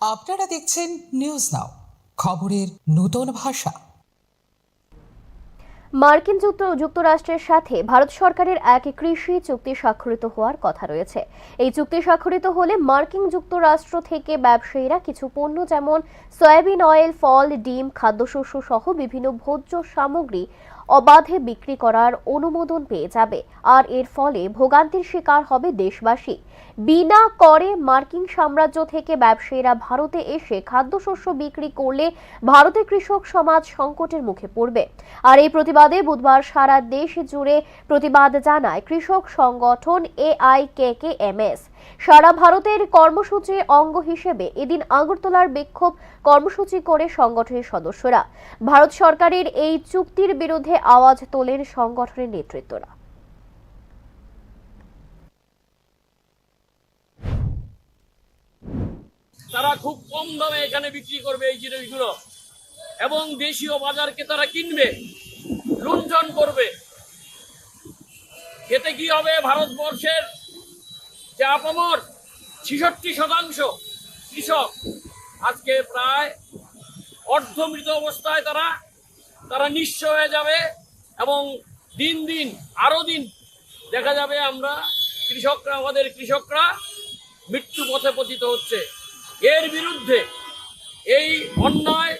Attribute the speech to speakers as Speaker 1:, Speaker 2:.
Speaker 1: আপনারা দেখছেন news now, খবরের নতুন ভাষা।
Speaker 2: মার্কিন যুক্তরাষ্ট্রের সাথে ভারত সরকারের এক কৃষি চুক্তি স্বাক্ষরিত হওয়ার কথা রয়েছে। এই চুক্তি স্বাক্ষরিত হলে মার্কিন যুক্তরাষ্ট্র থেকে ব্যবসায়ীরা কিছু পণ্য যেমন সয়াবিন অয়েল, ফল, ডিম, খাদ্যশস্য সহ বিভিন্ন ভোজ্য সামগ্রী অবাধে বিক্রি করার অনুমোদন পেয়ে যাবে। আর এর ফলে ভোগান্তির শিকার হবে দেশবাসী। বিনা করে মার্কিন সাম্রাজ্য থেকে ব্যবসায়ীরা ভারতে এসে খাদ্যশস্য বিক্রি করলে ভারতের কৃষক সমাজ সংকটের মুখে পড়বে। আর এই প্রতিবাদে বুধবার সারা দেশ জুড়ে প্রতিবাদ জানায় কৃষক সংগঠন AIKKMS। সারা ভারতের কর্মসূচির অঙ্গ হিসেবে এদিন আগরতলার বিক্ষোভ কর্মসূচি করে সংগঠনের সদস্যরা। ভারত সরকারের এই চুক্তির বিরুদ্ধে আওয়াজ তোলেন সংগঠনের নেতৃত্বরা।
Speaker 3: তারা খুব কম দামে এখানে বিক্রি করবে এই জিনিসগুলো এবং দেশীয় বাজারকে তারা কিনবে, লুণ্ঠন করবে। এতে কি হবে? ভারতবর্ষের যে আপামর 66% কৃষক আজকে প্রায় অর্ধমৃত অবস্থায় তারা নিঃস্ব হয়ে যাবে এবং দিন দিন আরো দিন দেখা যাবে আমাদের কৃষকরা মৃত্যু পথে পতিত হচ্ছে। এর বিরুদ্ধে এই অন্যায়